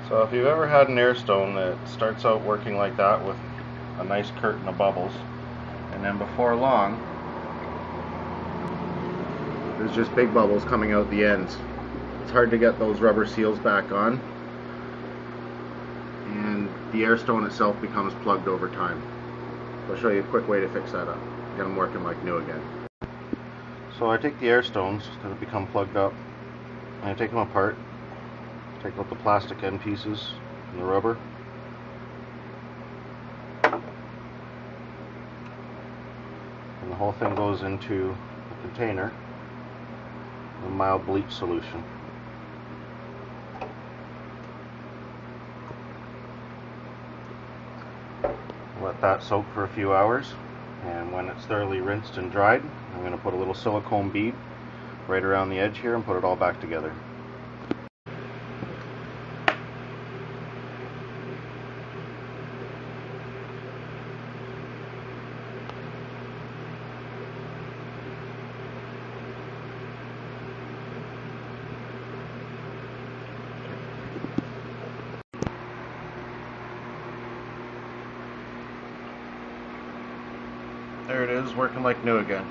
So if you've ever had an Airstone that starts out working like that with a nice curtain of bubbles, and then before long there's just big bubbles coming out the ends, it's hard to get those rubber seals back on, and the Airstone itself becomes plugged over time. I'll show you a quick way to fix that up, get them working like new again. So I take the Airstones that have become plugged up, and I take them apart, take out the plastic end pieces and the rubber, and the whole thing goes into a container with a mild bleach solution. Let that soak for a few hours, and when it's thoroughly rinsed and dried, I'm going to put a little silicone bead right around the edge here and put it all back together. There it is, working like new again.